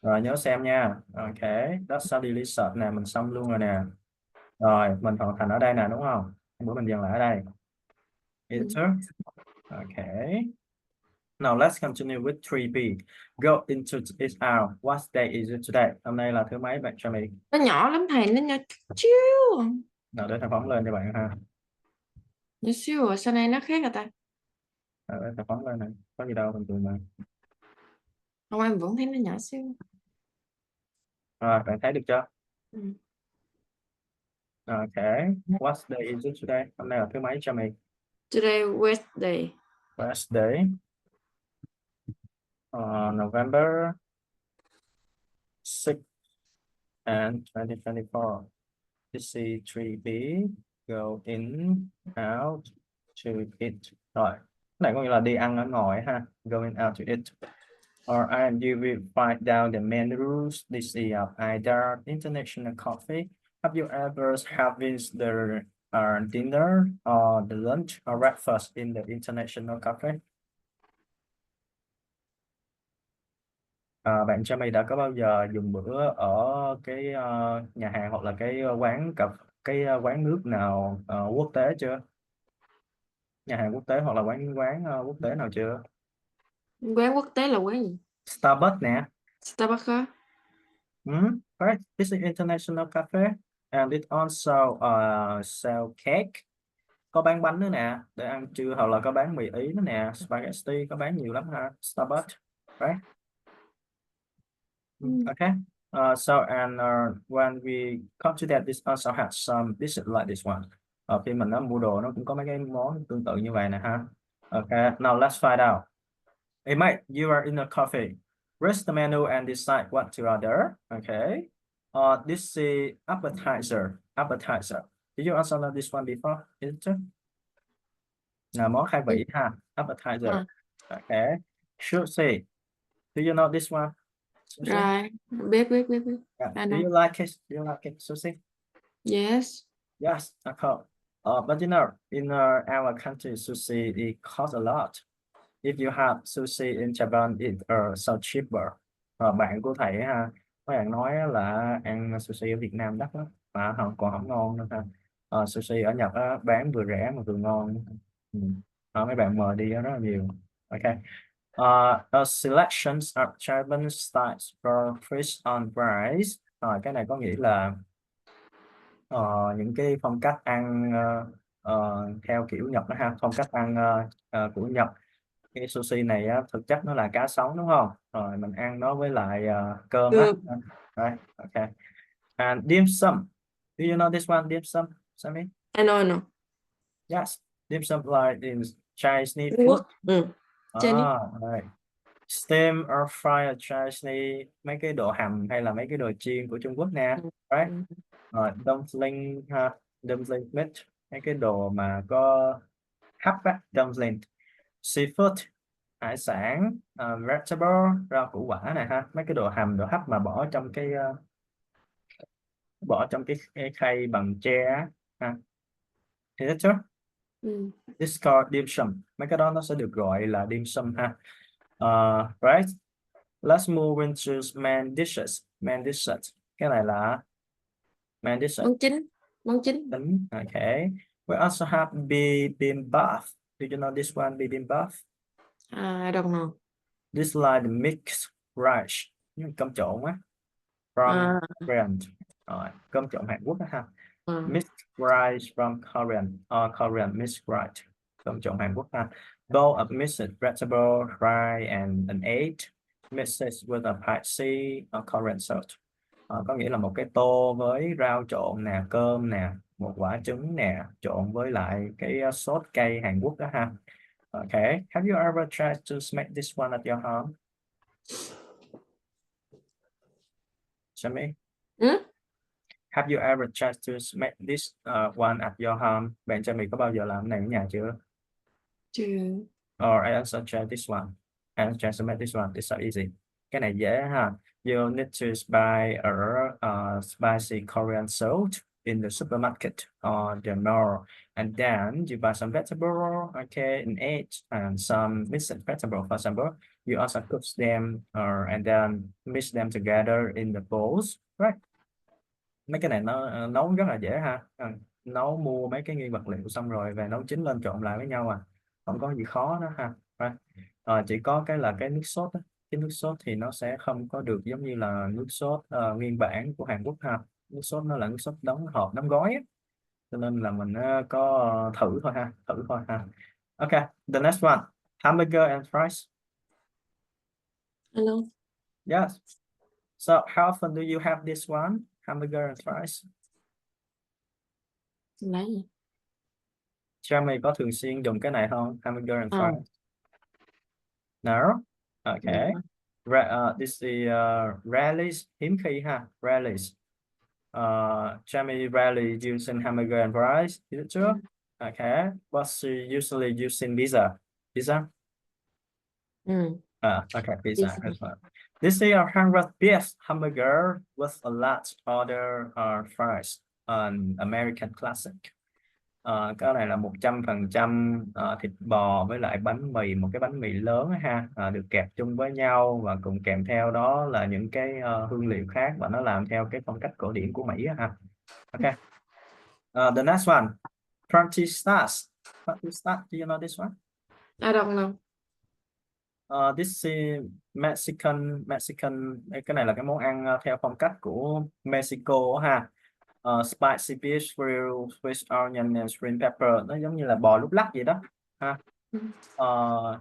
Rồi nhớ xem nha. Ok, đó study research nè, mình xong luôn rồi nè. Rồi, mình hoàn thành ở đây nè đúng không? Bữa mình dừng lại ở đây. Ừ. Enter. Okay. Now let's continue with 3B. Go into it out. What day is it today? Hôm nay là thứ mấy bạn cho mình? Nó nhỏ lắm thầy, nó nhỏ chiu. Nào để thầy phóng lên cho bạn ha. Nhỏ siêu rồi, sau này nó khác rồi ta. Nào để thầy phóng lên này. Có gì đâu, bình thường mà. Không, em vẫn thấy nó nhỏ siêu. Rồi, bạn thấy được chưa? Ừ. Okay. What day is it today? Hôm nay là thứ mấy cho mình? Today Wednesday. Wednesday. November 6th and 2024. This is 3B. Go in, out, to eat. Rồi, cái này có nghĩa là đi ăn ở ngoài ha. Going out to eat. Or and you will write down the menu rules. This is either international coffee. Have you ever having the dinner or the lunch or breakfast in the international cafe? Bạn Jamie đã có bao giờ dùng bữa ở cái nhà hàng hoặc là cái quán quán nước nào quốc tế chưa? Nhà hàng quốc tế hoặc là quán quán quốc tế nào chưa? Quán quốc tế là quán gì? Starbucks nè. Starbucks hả? Right. This is international cafe and it also sell cake. Có bán bánh nữa nè để ăn trưa hoặc là có bán mì Ý nữa nè, spaghetti có bán nhiều lắm ha. Starbucks, right? Ừ. Okay. So and when we come to that, this also has some dishes like this one. Khi mình nó mua đồ nó cũng có mấy cái món tương tự như vậy nè ha. Okay. Now let's find out. Hey mate, you are in a cafe. Read the menu and decide what to order. Okay. This is appetizer. Appetizer. Did you also know this one before? Is it? Là món khai Ừ. vị ha. Appetizer. À, Okay. Sushi. Do you know this one? Sushi. rồi, biết. Yeah. I Do know. you like it? Do you like it? Sushi? Yes. Yes, of course. But in our country, sushi it costs a lot. If you have sushi in Japan, it's so cheaper. Bạn của thầy ha, mấy bạn nói á là ăn sushi ở Việt Nam đắt lắm, mà còn không ngon nữa ha. Sushi ở Nhật á, bán vừa rẻ mà vừa ngon. Ừ. Mấy bạn mời đi rất là nhiều. Okay. A selections of Japanese styles for fish on rice. Cái này có nghĩa là Ờ, những cái phong cách ăn theo kiểu Nhật đó ha, phong cách ăn của Nhật. Cái sushi này á, thực chất nó là cá sống đúng không, rồi mình ăn nó với lại cơm á. Được. Right, okay. And dim sum, do you know this one, dim sum, Sammy? I know. Yes, dim sum like in Chinese Trung food. Quốc. Ừ. Chinese. Right. Steam or fry Chinese, mấy cái đồ hầm hay là mấy cái đồ chiên của Trung Quốc nè. Ừ. Right. Ừ. Dumpling ha, dumpling meat, mấy cái đồ mà có hấp á, dumpling. Seafood, hải sản. Vegetable, rau củ quả này ha, mấy cái đồ hầm đồ hấp mà bỏ trong cái khay bằng tre á, ha. Thì that's all. Ừ. This called dim sum, mấy cái đó nó sẽ được gọi là dim sum ha. Right, let's move into main dishes. Main dishes, cái này là main dishes. Món chính. Okay. We also have bibimbap. Do you know this one, bibimbap? I don't know. This like the mixed rice, cơm trộn á, from À, Korean. Rồi, cơm trộn Hàn Quốc đó ha. à. Mixed rice from Korean, Korean mixed rice, cơm trộn Hàn Quốc ha. Bowl of mixed vegetable, rice and an egg, mixed with a spicy Korean salt. Có nghĩa là một cái tô với rau trộn nè, cơm nè, một quả trứng nè, trộn với lại cái sốt cay Hàn Quốc đó ha. Okay. Have you ever tried to make this one at your home? Sammy? Ừ? Have you ever tried to make this one at your home? Bạn Jamie có bao giờ làm cái này ở nhà chưa? Chưa. Or I also tried this one. I also tried to make this one. It's so easy. Cái này dễ ha. You need to buy a spicy Korean salt in the supermarket or the mall, and then you buy some vegetable, okay, an egg and some mixed vegetable. For example, you also cook them and then mix them together in the bowls, right? Mấy cái này nó nấu rất là dễ ha. Nấu mua mấy cái nguyên vật liệu xong rồi về nấu chín lên trộn lại với nhau à, không có gì khó đó ha. Right. Chỉ có cái là cái nước sốt đó. Cái nước sốt thì nó sẽ không có được giống như là nước sốt nguyên bản của Hàn Quốc ha. Nước sốt nó là nước sốt đóng hộp đóng gói á. Cho nên là mình có thử thôi ha, thử thôi ha. Okay, the next one, hamburger and fries. Hello. Yes. So how often do you have this one, hamburger and fries? Lấy gì? Jamie có thường xuyên dùng cái này không? Hamburger and Không. fries? No. Okay. No. This is rarely, hiếm khi ha, rarely. Jamie rarely using hamburger and fries. Is it true? Okay. But she usually using pizza. Pizza? Okay, pizza. Pizza. As well. This is a 100 piece hamburger with a lot other fries, an American classic. Cái này là 100% thịt bò với lại bánh mì, một cái bánh mì lớn ha, được kẹp chung với nhau và cùng kèm theo đó là những cái hương liệu khác và nó làm theo cái phong cách cổ điển của Mỹ ha. Okay. The next one, crunchy stars. Crunchy stars, do you know this one? I don't know. This is Mexican. Cái này là cái món ăn theo phong cách của Mexico ha. Spicy fish grilled with onion and shrimp pepper, nó giống như là bò lúc lắc vậy đó ha.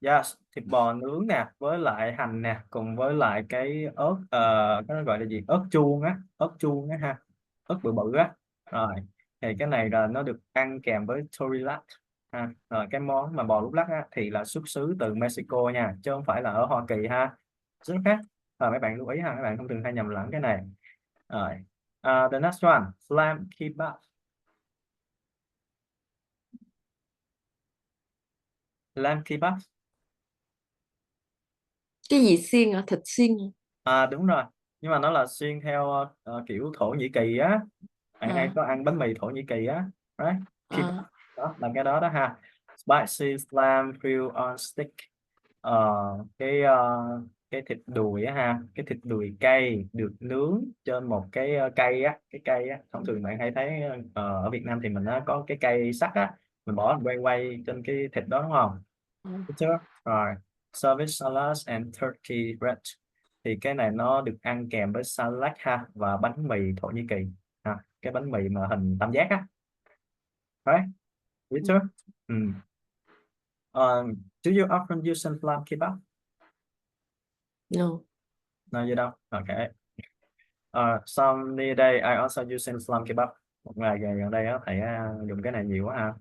Yes, thịt bò nướng nè với lại hành nè cùng với lại cái ớt, cái nó gọi là gì, ớt chuông á ha, ớt bự bự á. Rồi thì cái này là nó được ăn kèm với tortillas ha. Rồi cái món mà bò lúc lắc á, thì là xuất xứ từ Mexico nha, chứ không phải là ở Hoa Kỳ ha, rất khác. Mấy bạn lưu ý ha, các bạn không đừng hay nhầm lẫn cái này. Rồi. The next one, lamb kebab. Lamb kebab. Cái gì xiên hả? Thịt xiên hả? Đúng rồi, nhưng mà nó là xiên theo kiểu Thổ Nhĩ Kỳ á. Bạn hay có ăn bánh mì Thổ Nhĩ Kỳ á, right? Kebab. Đó là cái đó ha. Spicy lamb grilled on stick. Cái thịt đùi á ha, cái thịt đùi cay được nướng trên một cái cây á, thông thường bạn hay thấy ở Việt Nam thì mình có cái cây sắt á, mình bỏ quay quay trên cái thịt đó đúng không? Đúng chưa? Rồi, service salad and turkey bread, thì cái này nó được ăn kèm với salad ha và bánh mì Thổ Nhĩ Kỳ ha, cái bánh mì mà hình tam giác á, right? Biết chưa? Do you often use lamb kebab? No. No, you don't. Okay. Some day I also use lamb kebab. Một ngày gần đây á thầy dùng cái này nhiều quá ha.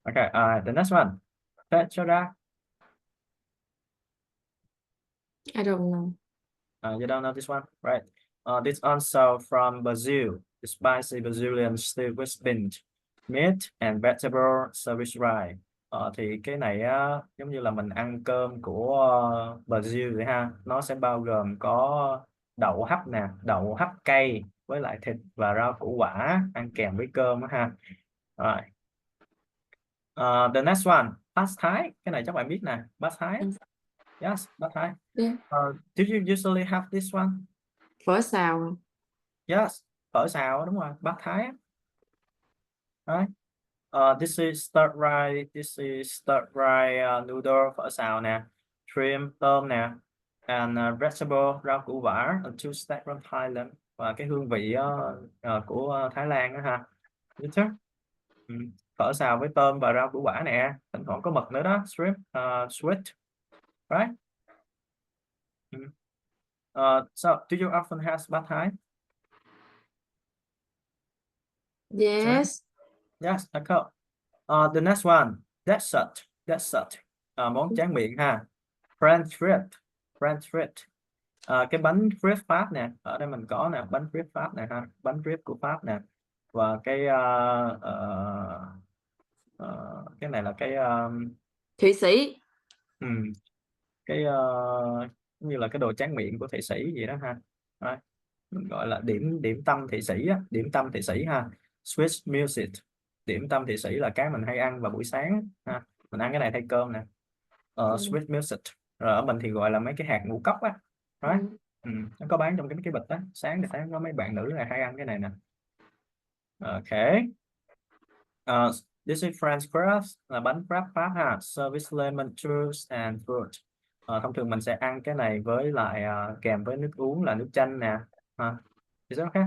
Okay. The next one, Pechora. I don't know. You don't know this one, right? This also from Brazil. The spicy Brazilian stew with beans, meat and vegetable service rice. Thì cái này giống như là mình ăn cơm của Brazil vậy ha. Nó sẽ bao gồm có đậu hấp nè, đậu hấp cay với lại thịt và rau củ quả ăn kèm với cơm ha. Rồi. The next one, Pad Thai. Cái này chắc bạn biết nè, Pad Thai. Yes, Pad Thai. Yeah. Do you usually have this one? Phở xào. Yes, phở xào đúng rồi, Pad Thai. Right. This is stir fry noodle, phở xào nè, shrimp tôm nè, and vegetable rau củ quả, two stack from Thailand, và cái hương vị của Thái Lan đó ha. Đúng chưa? Phở xào với tôm và rau củ quả nè, thỉnh thoảng có mực nữa đó, shrimp, sweet, right? So do you often have Pad Thai? Yes. Yes, okay. The next one, dessert. Món tráng miệng ha. French frit. Cái bánh frit Pháp nè, ở đây mình có nè, bánh frit Pháp nè ha, bánh frit của Pháp nè. Và cái này là cái Thụy Sĩ. cái như là cái đồ tráng miệng của Thụy Sĩ vậy đó ha. Đấy. Mình gọi là điểm tâm Thụy Sĩ á, điểm tâm Thụy Sĩ ha. Swiss music. Điểm tâm Thụy Sĩ là cái mình hay ăn vào buổi sáng ha. Mình ăn cái này thay cơm nè. Swiss music. Rồi ở mình thì gọi là mấy cái hạt ngũ cốc á. Right? Ừ. Nó có bán trong cái bịch á. Sáng thì thấy có mấy bạn nữ là hay ăn cái này nè. Okay. This is French crust là bánh Pháp Pháp ha. Service lemon juice and fruit. Thông thường mình sẽ ăn cái này với lại kèm với nước uống là nước chanh nè. Is that okay?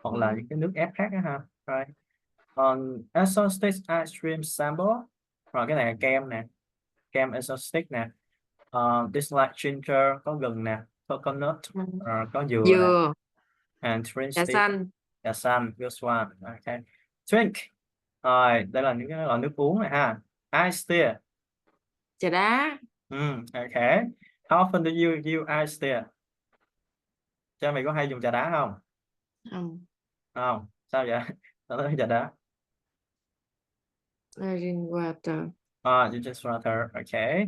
Hoặc là những cái nước ép khác á ha. Right. Exotic ice cream sample. Rồi cái này là kem nè. Kem exotic nè. This like ginger có gừng nè. Coconut có dừa nè. Dừa, And drink trà xanh, trà xanh. Good one. Okay. Drink. Rồi, đây là những cái loại nước uống này ha. Ice tea. trà đá. Okay. How often do you use ice tea? Cha mày có hay dùng trà đá không? Không, Không. Sao vậy? Sao nói trà đá? I drink water. You just water. Okay.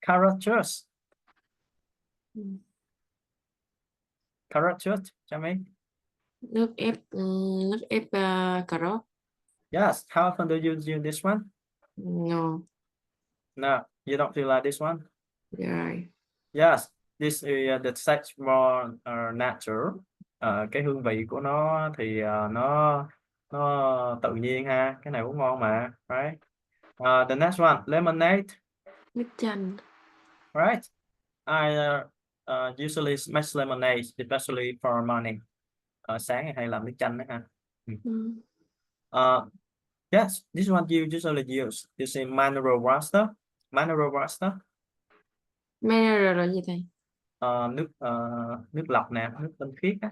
Carrot juice. Carrot juice. Cha mày. Nước ép cà rốt. Yes. How often do you use this one? No, No, you don't feel like this one? right. Yes. This is the taste more natural. Cái hương vị của nó thì nó tự nhiên ha. Cái này cũng ngon mà. Right. The next one, lemonade. Nước chanh. Right. I usually make lemonade, especially for morning. Sáng hay làm nước chanh đó ha. Yes, this one you usually use. You see mineral water. Mineral water. Mineral là gì thầy? Nước lọc nè, nước tinh khiết á.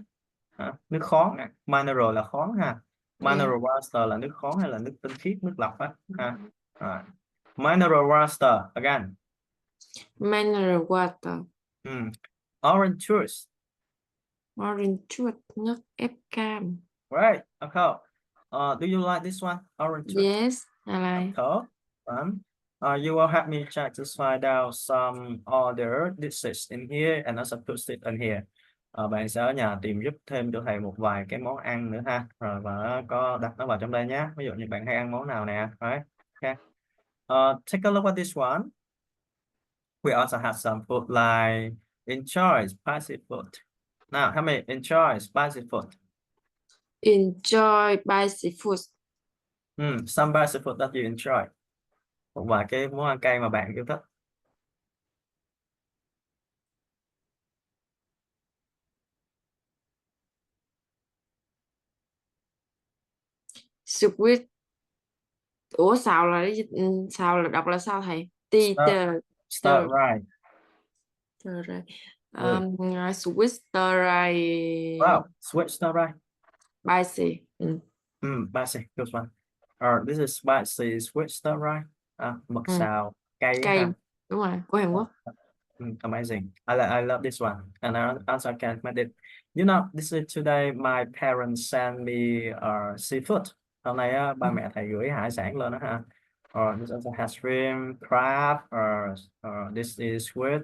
Nước khoáng nè. Mineral là khoáng ha. Mineral water là nước khoáng hay là nước tinh khiết, nước lọc á ha. Mineral water again. Mineral water. Orange juice. Orange juice, nước ép cam. Right. Okay. Do you like this one? Orange juice. Yes, I like. Okay. You will help me try to find out some other dishes in here and also put it in here. Bạn sẽ ở nhà tìm giúp thêm cho thầy một vài cái món ăn nữa ha. Rồi và có đặt nó vào trong đây nhé. Ví dụ như bạn hay ăn món nào nè. Right. Okay. Take a look at this one. We also have some food like enjoy spicy food. Now, help me enjoy spicy food. Enjoy spicy food. Some spicy food that you enjoy. Một vài cái món ăn cay mà bạn yêu thích. Sweet. Ủa xào là xào là đọc là sao thầy? Stir right. Stir right. Sweet stir right. Wow, sweet stir right. Spicy. Spicy, good one. This is spicy sweet stir right. Mực xào cay. Đúng rồi, của Hàn Quốc. Amazing. I love this one, and I also can make it. You know, this is today my parents send me seafood. Hôm nay ba mẹ thầy gửi hải sản lên đó ha. This also has shrimp, crab, this is squid,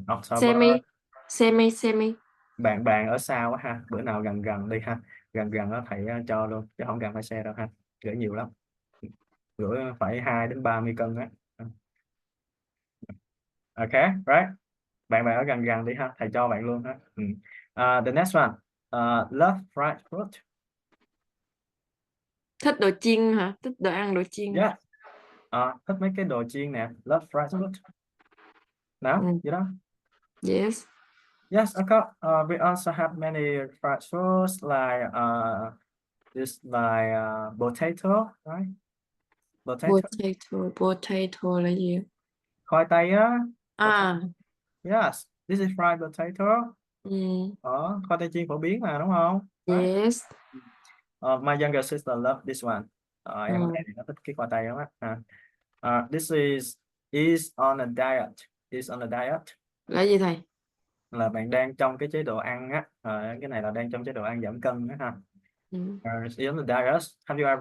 october. Semi. Bạn ở xa quá ha. Bữa nào gần đi ha. Gần đó thầy cho luôn, chứ không cần phải xe đâu ha. Gửi nhiều lắm. Gửi phải 2 đến 30 cân á. Okay, right. Bạn ở gần đi ha, thầy cho bạn luôn ha. The next one, love fried fruit. Thích đồ chiên hả? Thích đồ ăn đồ chiên. Yeah. Thích mấy cái đồ chiên nè. Love fried fruit. Nào, you know? Yes. Yes, okay. We also have many fried foods like this like potato, right? Potato là gì? Khoai tây á. Yes, this is fried potato. Khoai tây chiên phổ biến mà đúng không? Yes. My younger sister love this one. Em này nó thích cái khoai tây lắm á. This is on a diet. Is on a diet. Là gì thầy? Là bạn đang trong cái chế độ ăn á. Cái này là đang trong chế độ ăn giảm cân á ha. Is on a diet. Have you ever